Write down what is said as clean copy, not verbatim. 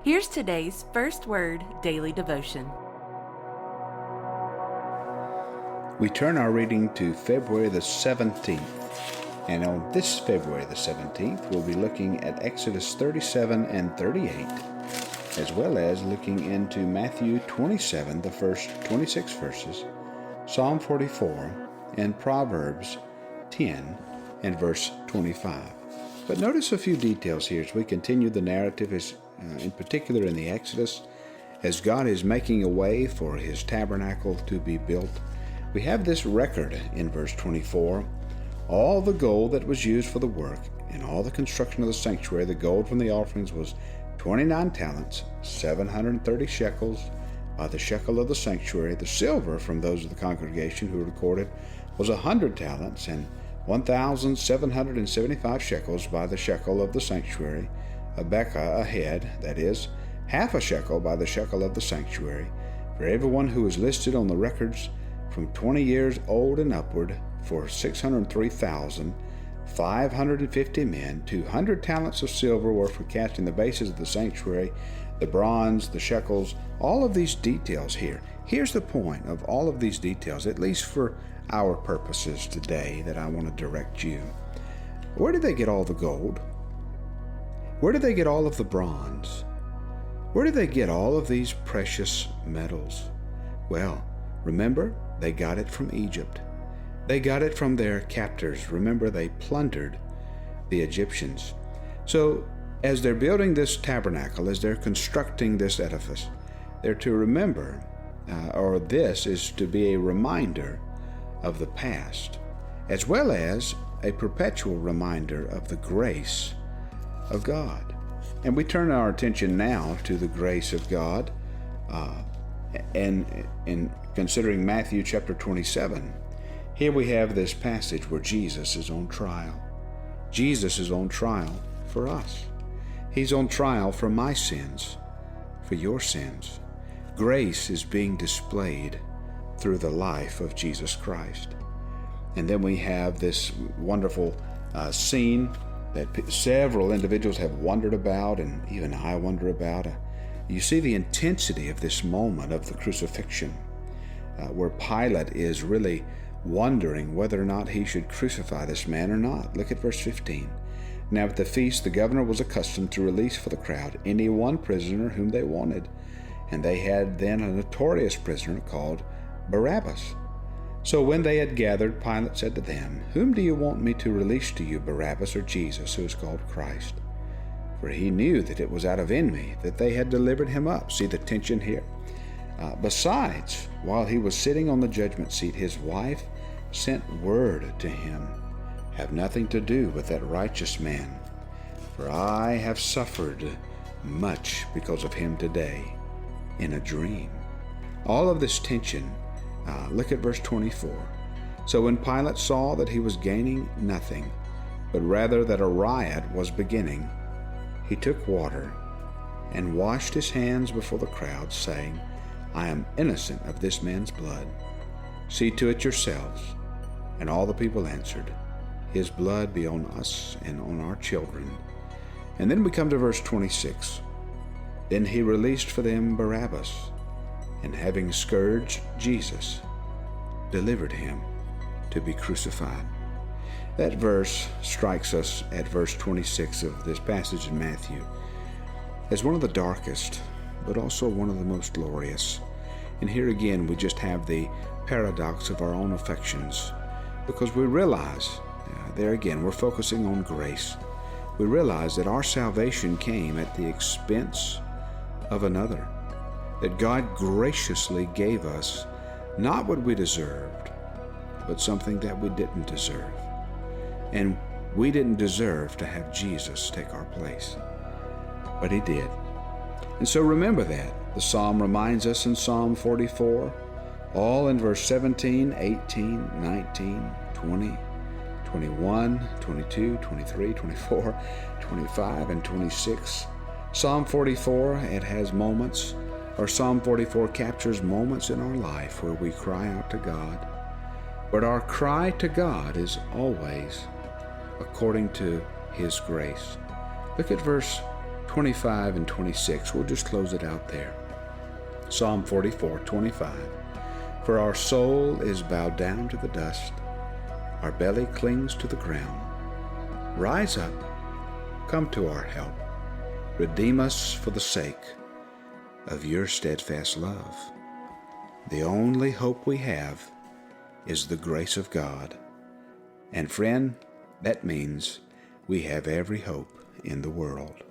Here's today's First Word Daily Devotion. We turn our reading to February the 17th. And on this February the 17th, we'll be looking at Exodus 37 and 38, as well as looking into Matthew 27, the first 26 verses, Psalm 44, and Proverbs 10 and verse 25. But notice a few details here as we continue the narrative, in particular in the Exodus, as God is making a way for His tabernacle to be built. We have this record in verse 24. All the gold that was used for the work and all the construction of the sanctuary, the gold from the offerings was 29 talents, 730 shekels by the shekel of the sanctuary. The silver from those of the congregation who recorded was 100 talents and 1,775 shekels by the shekel of the sanctuary, a bekah a head, that is, half a shekel by the shekel of the sanctuary, for everyone who is listed on the records from 20 years old and upward, for 603,550 men. 200 talents of silver were for casting the bases of the sanctuary, the bronze, the shekels, all of these details here. Here's the point of all of these details, at least for our purposes today, that I want to direct you. Where did they get all the gold? Where did they get all of the bronze? Where did they get all of these precious metals? Well, remember, they got it from Egypt. They got it from their captors. Remember, they plundered the Egyptians. So, as they're building this tabernacle, as they're constructing this edifice, they're to remember, or this is to be a reminder of the past, as well as a perpetual reminder of the grace of God. And we turn our attention now to the grace of God, and in considering Matthew chapter 27. Here we have this passage where Jesus is on trial. Jesus is on trial for us. He's on trial for my sins, for your sins. Grace is being displayed through the life of Jesus Christ. And then we have this wonderful scene that several individuals have wondered about, and even I wonder about. You see the intensity of this moment of the crucifixion, where Pilate is really wondering whether or not he should crucify this man or not. Look at verse 15. Now at the feast the governor was accustomed to release for the crowd any one prisoner whom they wanted, and they had then a notorious prisoner called Barabbas. So when they had gathered, Pilate said to them, "Whom do you want me to release to you, Barabbas or Jesus, who is called Christ?" For he knew that it was out of envy that they had delivered him up. See the tension here? Besides, while he was sitting on the judgment seat, his wife sent word to him, "Have nothing to do with that righteous man, for I have suffered much because of him today in a dream." All of this tension. Look at verse 24. So when Pilate saw that he was gaining nothing, but rather that a riot was beginning, he took water and washed his hands before the crowd, saying, "I am innocent of this man's blood. See to it yourselves." And all the people answered, "His blood be on us and on our children." And then we come to verse 26. Then he released for them Barabbas, and having scourged Jesus, delivered him to be crucified. That verse strikes us at verse 26 of this passage in Matthew as one of the darkest, but also one of the most glorious. And here again we just have the paradox of our own affections, because we realize, there again we're focusing on grace. We realize that our salvation came at the expense of another, that God graciously gave us not what we deserved, but something that we didn't deserve. And we didn't deserve to have Jesus take our place, but He did. And so remember that. The psalm reminds us in Psalm 44, all in verse 17, 18, 19, 20, 21, 22, 23, 24, 25, and 26. Psalm 44, it has moments, or Psalm 44 captures moments in our life where we cry out to God. But our cry to God is always according to His grace. Look at verse 25 and 26. We'll just close it out there. Psalm 44:25. For our soul is bowed down to the dust, our belly clings to the ground. Rise up, come to our help. Redeem us for the sake of your steadfast love. The only hope we have is the grace of God. And friend, that means we have every hope in the world.